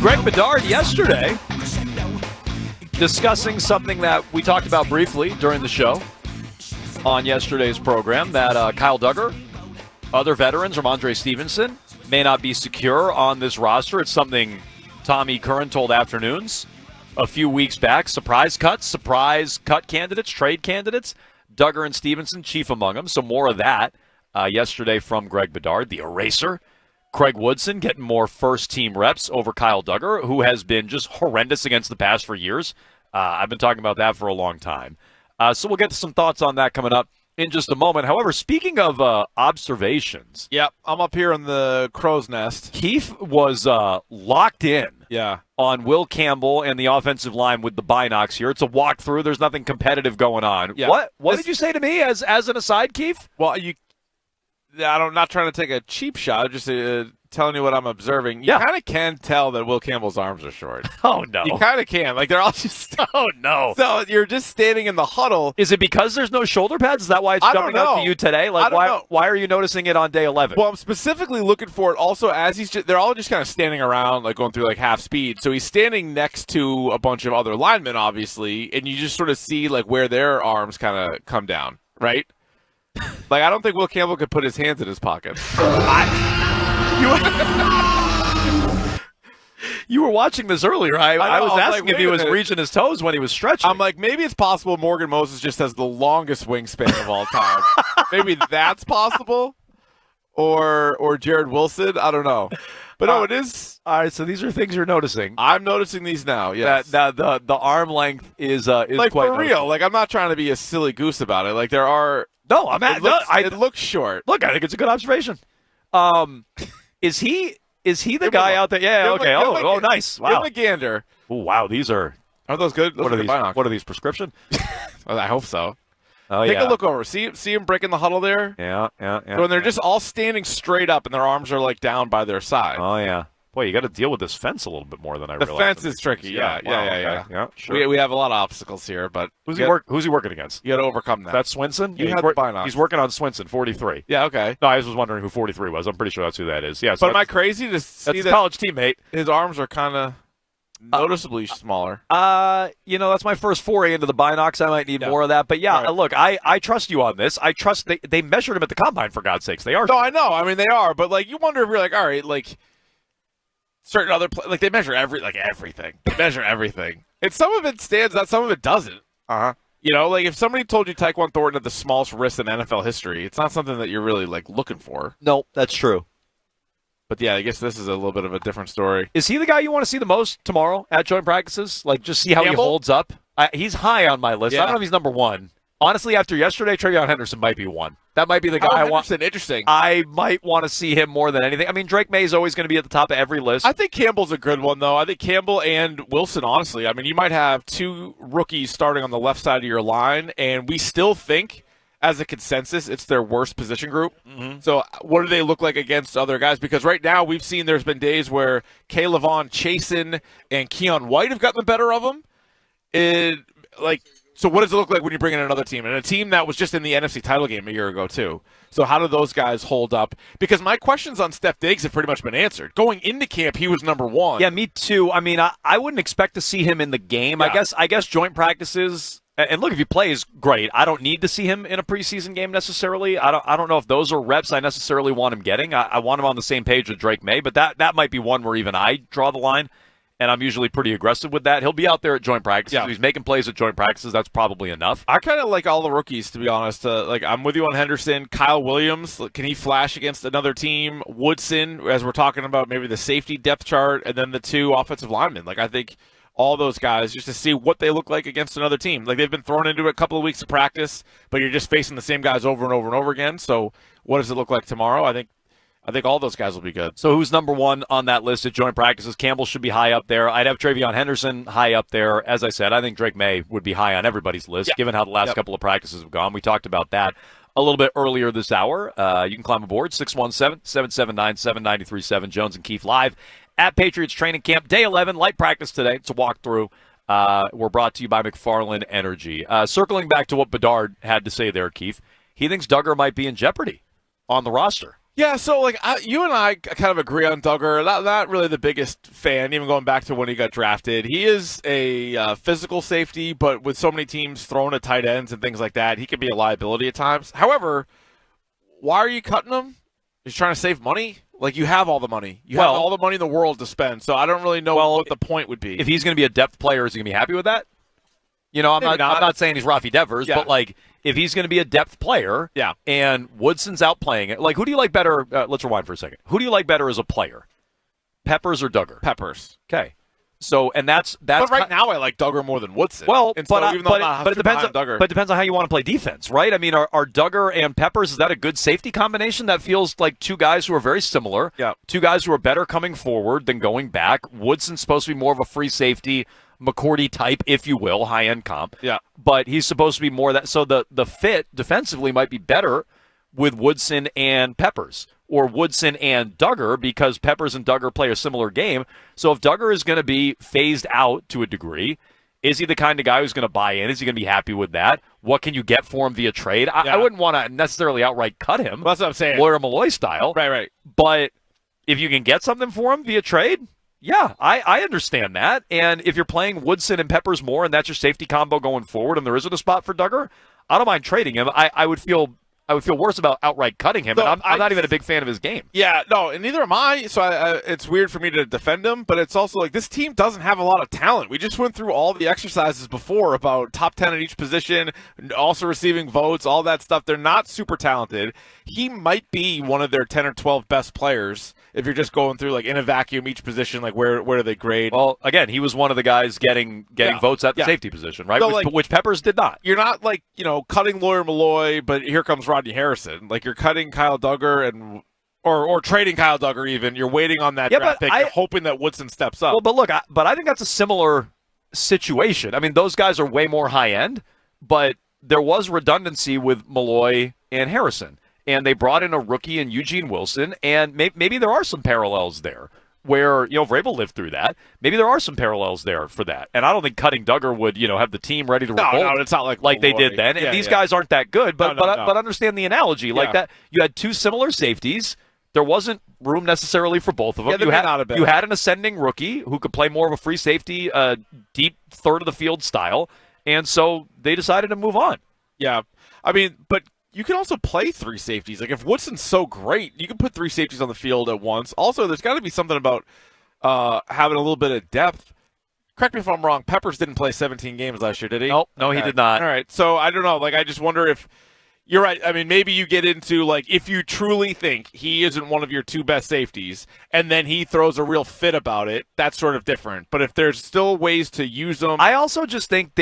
Greg Bedard yesterday discussing something that we talked about briefly during the show on yesterday's program, that Kyle Duggar, other veterans, Ramondre Stevenson, may not be secure on this roster. It's something Tommy Curran told Afternoons a few weeks back. Surprise cut candidates, trade candidates. Duggar and Stevenson, chief among them. So more of that yesterday from Greg Bedard, the eraser. Craig Woodson getting more first-team reps over Kyle Duggar, who has been just horrendous against the pass for years. I've been talking about that for a long time. So we'll get to some thoughts on that coming up in just a moment. However, speaking of observations. Yep, I'm up here in the crow's nest. Keefe was locked in on Will Campbell and the offensive line with the binocs here. It's a walkthrough. There's nothing competitive going on. Yeah. What did you say to me as an aside, Keefe? Well, I'm not trying to take a cheap shot, just telling you what I'm observing. You kind of can tell that Will Campbell's arms are short. Oh, no. You kind of can. Like, they're all just... Oh, no. So you're just standing in the huddle. Is it because there's no shoulder pads? Is that why it's jumping out to you today? Like, why are you noticing it on day 11? Well, I'm specifically looking for it also as they're all just kind of standing around, like going through like half speed. So he's standing next to a bunch of other linemen, obviously, and you just sort of see like where their arms kind of come down, right? Like, I don't think Will Campbell could put his hands in his pocket. You were watching this earlier. I was asking if he was reaching his toes when he was stretching. I'm like, maybe it's possible Morgan Moses just has the longest wingspan of all time. Maybe that's possible. Or Jared Wilson. I don't know. But no, it is. All right, so these are things you're noticing. I'm noticing these now, yes. The arm length is like, quite for real. noticeable. Like, I'm not trying to be a silly goose about it. Like, there are... No, it looks short. Look, I think it's a good observation. Is he the guy out there? Yeah, okay. Nice. Wow. Give him a gander. Oh, wow. These are those good? What are these, prescription? Well, I hope so. Oh, Take a look over. See him breaking the huddle there? Yeah. When they're just all standing straight up and their arms are like down by their side. Oh, yeah. Boy, you got to deal with this fence a little bit more than I realized. The fence is tricky, yeah. Yeah, sure. We have a lot of obstacles here, but... Who's he working against? You got to overcome that. That's Swinson? He's working on Swinson, 43. Yeah, okay. No, I was wondering who 43 was. I'm pretty sure that's who that is. Yeah. So but am I crazy to see that's a college teammate? His arms are kind of noticeably smaller. That's my first foray into the binocs. I might need more of that. But look, I trust you on this. I trust they measured him at the combine, for God's sakes. They are. No, I know. I mean, they are. But, like, you wonder if you're like, all right, like... Certain other like they measure everything. They measure everything. And some of it stands out, some of it doesn't. You know, like if somebody told you Tyquan Thornton had the smallest wrist in NFL history, it's not something that you're really like looking for. No, that's true. But yeah, I guess this is a little bit of a different story. Is he the guy you want to see the most tomorrow at joint practices? Like, just see how Campbell? he holds up. He's high on my list. I don't know if he's number one. Honestly, after yesterday, Trevon Henderson might be one. That might be the guy I want. Interesting. I might want to see him more than anything. I mean, Drake May is always going to be at the top of every list. I think Campbell's a good one, though. I think Campbell and Wilson, honestly. I mean, you might have two rookies starting on the left side of your line, and we still think, as a consensus, it's their worst position group. Mm-hmm. So what do they look like against other guys? Because right now we've seen there's been days where K'Lavon Chasen and Keon White have gotten the better of them. So what does it look like when you bring in another team? And a team that was just in the NFC title game a year ago, too. So how do those guys hold up? Because my questions on Steph Diggs have pretty much been answered. Going into camp, he was number one. Yeah, me too. I mean, I wouldn't expect to see him in the game. Yeah. I guess joint practices, and look, if he plays, great. I don't need to see him in a preseason game necessarily. I don't know if those are reps I necessarily want him getting. I want him on the same page with Drake May, but that might be one where even I draw the line. And I'm usually pretty aggressive with that. He'll be out there at joint practices. Yeah. He's making plays at joint practices. That's probably enough. I kind of like all the rookies, to be honest. I'm with you on Henderson. Kyle Williams, can he flash against another team? Woodson, as we're talking about maybe the safety depth chart, and then the two offensive linemen. Like, I think all those guys, just to see what they look like against another team. Like, they've been thrown into a couple of weeks of practice, but you're just facing the same guys over and over and over again. So what does it look like tomorrow? I think all those guys will be good. So who's number one on that list at joint practices? Campbell should be high up there. I'd have Trevon Henderson high up there. As I said, I think Drake May would be high on everybody's list, given how the last couple of practices have gone. We talked about that a little bit earlier this hour. You can climb aboard, 617-779-7937, Jones and Keefe live at Patriots Training Camp. Day 11, light practice today. It's a walkthrough. We're brought to you by McFarland Energy. Circling back to what Bedard had to say there, Keefe, he thinks Duggar might be in jeopardy on the roster. Yeah, so like you and I kind of agree on Duggar. Not really the biggest fan, even going back to when he got drafted. He is a physical safety, but with so many teams throwing at tight ends and things like that, he can be a liability at times. However, why are you cutting him? He's trying to save money. Like, you have all the money. You have all the money in the world to spend. So I don't really know what the point would be. If he's going to be a depth player, is he going to be happy with that? You know, I'm not saying he's Rafi Devers, but like, if he's going to be a depth player, and Woodson's outplaying it, like, who do you like better? Let's rewind for a second. Who do you like better as a player, Peppers or Duggar? Peppers. Okay. So, and that's. But right now, I like Duggar more than Woodson. Well, and so it depends. But it depends on how you want to play defense, right? I mean, are Duggar and Peppers, is that a good safety combination? That feels like two guys who are very similar. Yeah. Two guys who are better coming forward than going back. Woodson's supposed to be more of a free safety, McCourty type, if you will, high end comp. Yeah. But he's supposed to be more that. So the fit defensively might be better with Woodson and Peppers, or Woodson and Duggar, because Peppers and Duggar play a similar game. So if Duggar is going to be phased out to a degree, is he the kind of guy who's going to buy in? Is he going to be happy with that? What can you get for him via trade? I wouldn't want to necessarily outright cut him. Well, that's what I'm saying. Lawyer Malloy style. Right. But if you can get something for him via trade, yeah, I understand that. And if you're playing Woodson and Peppers more and that's your safety combo going forward and there isn't a spot for Duggar, I don't mind trading him. I would feel worse about outright cutting him, and I'm not even a big fan of his game. Yeah, no, and neither am I, so it's weird for me to defend him, but it's also like this team doesn't have a lot of talent. We just went through all the exercises before about top 10 at each position, also receiving votes, all that stuff. They're not super talented. He might be one of their 10 or 12 best players if you're just going through, like, in a vacuum each position, like where do they grade? Well, again, he was one of the guys getting votes at the safety position, right? So, which Peppers did not. You're not, like, cutting Lawyer Malloy, but here comes Rodney Harrison. Like, you're cutting Kyle Duggar or trading Kyle Duggar even. You're waiting on that draft pick. You're hoping that Woodson steps up. Well, but look, I think that's a similar situation. I mean, those guys are way more high-end, but there was redundancy with Malloy and Harrison. And they brought in a rookie in Eugene Wilson, and maybe there are some parallels there where, Vrabel lived through that. Maybe there are some parallels there for that. And I don't think cutting Duggar would, have the team ready to revolt. No, it's not like they did then. And these guys aren't that good, but understand the analogy. Like that, you had two similar safeties. There wasn't room necessarily for both of them. You had an ascending rookie who could play more of a free safety, deep third of the field style, and so they decided to move on. Yeah. I mean, but you can also play three safeties. Like, if Woodson's so great, you can put three safeties on the field at once. Also, there's got to be something about having a little bit of depth. Correct me if I'm wrong. Peppers didn't play 17 games last year, did he? No, he did not. All right. So, I don't know. Like, I just wonder if you're right. I mean, maybe you get into, like, if you truly think he isn't one of your two best safeties, and then he throws a real fit about it, that's sort of different. But if there's still ways to use them. I also just think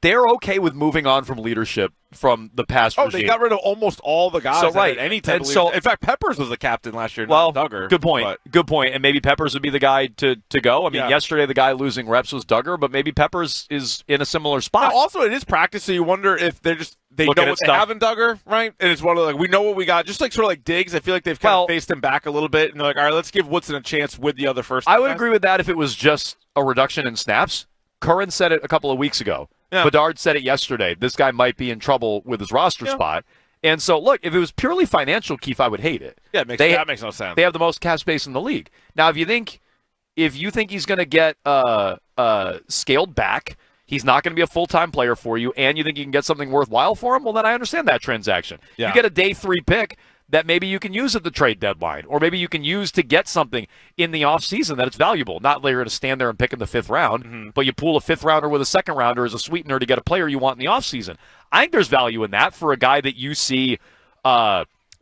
they're okay with moving on from leadership from the past regime. They got rid of almost all the guys. So, right. Any type of in fact, Peppers was the captain last year, not Duggar. Good point. Good point. And maybe Peppers would be the guy to go. I mean, yesterday the guy losing reps was Duggar, but maybe Peppers is in a similar spot. Now, also, it is practice, so you wonder if they know what they have in Duggar, right? And it's one of we know what we got. Just like sort of like Diggs, I feel like they've kind of faced him back a little bit, and they're like, all right, let's give Woodson a chance with the other first. I would agree with that if it was just a reduction in snaps. Curran said it a couple of weeks ago. Yeah. Bedard said it yesterday. This guy might be in trouble with his roster spot. And so, look, if it was purely financial, Keefe, I would hate it. Yeah, that makes no sense. They have the most cap space in the league. Now, if you think he's going to get scaled back, he's not going to be a full-time player for you, and you think you can get something worthwhile for him, well, then I understand that transaction. Yeah. You get a day 3 pick that maybe you can use at the trade deadline, or maybe you can use to get something in the offseason that it's valuable. Not that you're going to stand there and pick in the 5th round, but you pool a 5th rounder with a 2nd rounder as a sweetener to get a player you want in the offseason. I think there's value in that for a guy that you see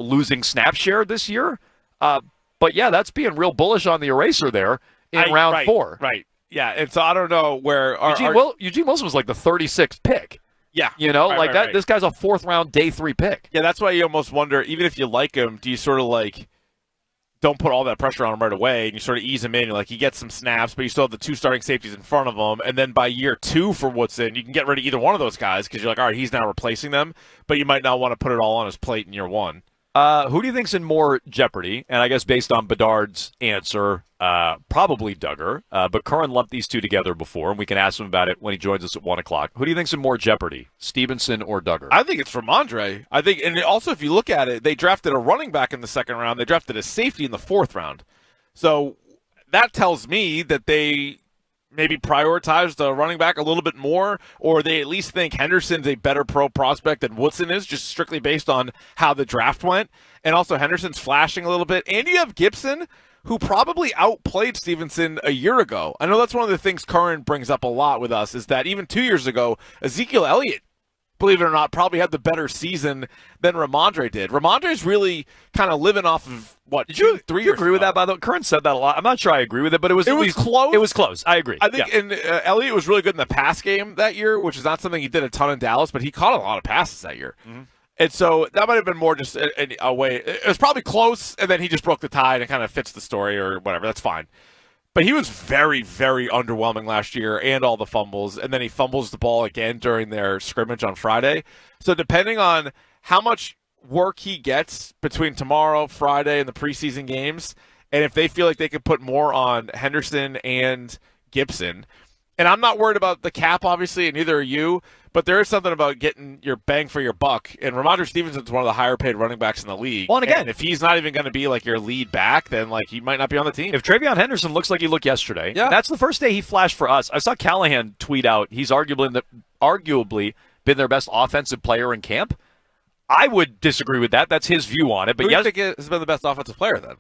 losing snap share this year. But, yeah, that's being real bullish on the eraser there in round 4. Right, yeah, and so I don't know where Eugene Wilson was like the 36th pick. Yeah. That. This guy's a 4th round, day 3 pick. Yeah, that's why you almost wonder, even if you like him, do you sort of don't put all that pressure on him right away, and you sort of ease him in. You're he gets some snaps, but you still have the 2 starting safeties in front of him, and then by year 2 for Woodson, you can get rid of either one of those guys because you're like, all right, he's now replacing them, but you might not want to put it all on his plate in year 1. Who do you think's in more jeopardy? And I guess based on Bedard's answer, probably Duggar. But Curran lumped these two together before, and we can ask him about it when he joins us at 1 o'clock. Who do you think's in more jeopardy, Stevenson or Duggar? I think it's Ramondre. I think, and also if you look at it, they drafted a running back in the second round. They drafted a safety in the fourth round. So that tells me that they maybe prioritize the running back a little bit more, or they at least think Henderson's a better pro prospect than Woodson is, just strictly based on how the draft went. And also Henderson's flashing a little bit. And you have Gibson, who probably outplayed Stevenson a year ago. I know that's one of the things Curran brings up a lot with us, is that even 2 years ago, Ezekiel Elliott, believe it or not, probably had the better season than Ramondre did. Ramondre's really kind of living off of, what, Did you 3 years agree with that, by the way? Curran said that a lot. I'm not sure I agree with it, but it was close. It was close. I agree. I think, and Elliott was really good in the pass game that year, which is not something he did a ton in Dallas, but he caught a lot of passes that year. Mm-hmm. And so that might have been more just a way. It was probably close, and then he just broke the tie, and it kind of fits the story or whatever. That's fine. But he was very, very underwhelming last year and all the fumbles, and then he fumbles the ball again during their scrimmage on Friday. So depending on how much work he gets between tomorrow, Friday, and the preseason games, and if they feel like they could put more on Henderson and Gibson, and I'm not worried about the cap, obviously, and neither are you, but there is something about getting your bang for your buck. And Ramondre Stevenson's one of the higher paid running backs in the league. Well, and again, if he's not even going to be like your lead back, then like he might not be on the team. If Trevon Henderson looks like he looked yesterday, that's the first day he flashed for us. I saw Callahan tweet out he's arguably been their best offensive player in camp. I would disagree with that. That's his view on it. But who do you think has been the best offensive player then?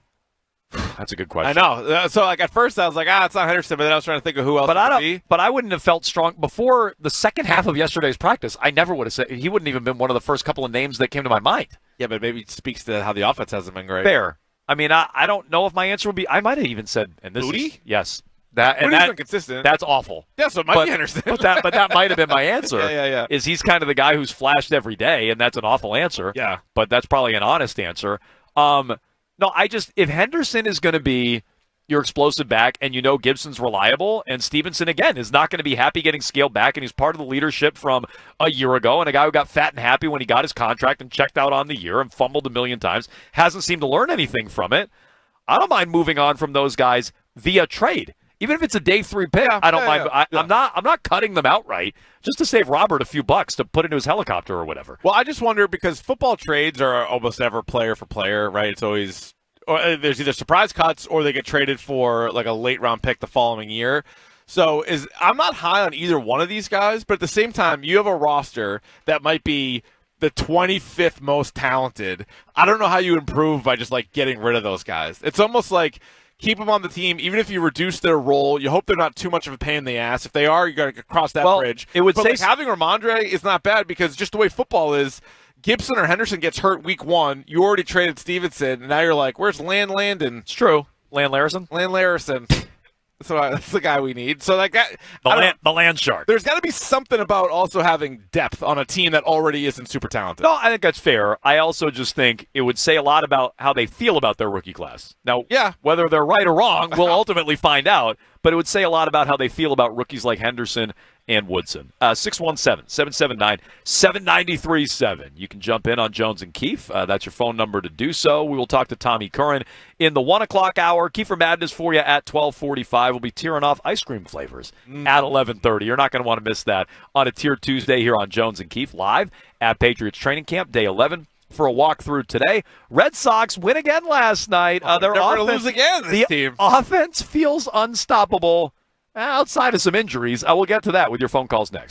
That's a good question. I know. So, like, at first I was like, it's not Henderson, but then I was trying to think of who else it could be. But I wouldn't have felt strong. Before the second half of yesterday's practice, I never would have said – he wouldn't even been one of the first couple of names that came to my mind. Yeah, but maybe it speaks to how the offense hasn't been great. Fair. I mean, I don't know if my answer would be – I might have even said – and this Booty? is – yes. Booty's been consistent. That's awful. Yeah, so it might be Henderson. but that might have been my answer. Yeah. Is he's kind of the guy who's flashed every day, and that's an awful answer. Yeah. But that's probably an honest answer. No, if Henderson is going to be your explosive back and you know Gibson's reliable, and Stevenson, again, is not going to be happy getting scaled back, and he's part of the leadership from a year ago, and a guy who got fat and happy when he got his contract and checked out on the year and fumbled a million times, hasn't seemed to learn anything from it. I don't mind moving on from those guys via trade. Even if it's a day 3 pick, I don't mind. I'm not cutting them outright just to save Robert a few bucks to put into his helicopter or whatever. Well, I just wonder, because football trades are almost never player for player, right? It's always, or there's either surprise cuts or they get traded for like a late round pick the following year. So I'm not high on either one of these guys, but at the same time, you have a roster that might be the 25th most talented. I don't know how you improve by just like getting rid of those guys. It's almost like, keep them on the team, even if you reduce their role. You hope they're not too much of a pain in the ass. If they are, you got to cross that bridge. Having Ramondre is not bad, because just the way football is, Gibson or Henderson gets hurt week 1. You already traded Stevenson, and now you're like, where's Landon? It's true. Larison. So that's the guy we need. So like that, the land shark. There's got to be something about also having depth on a team that already isn't super talented. No, I think that's fair. I also just think it would say a lot about how they feel about their rookie class. Now, whether they're right or wrong, we'll ultimately find out. But it would say a lot about how they feel about rookies like Henderson and Woodson. 617-779-7937. You can jump in on Jones and Keefe. That's your phone number to do so. We will talk to Tommy Curran in the 1 o'clock hour. Kiefer Madness for you at 12:45. We'll be tearing off ice cream flavors at 11:30. You're not going to want to miss that on a Tier Tuesday here on Jones and Keefe, live at Patriots Training Camp, day 11. For a walkthrough today. Red Sox win again last night. They're going to lose again, this team. Offense feels unstoppable outside of some injuries. We'll get to that with your phone calls next.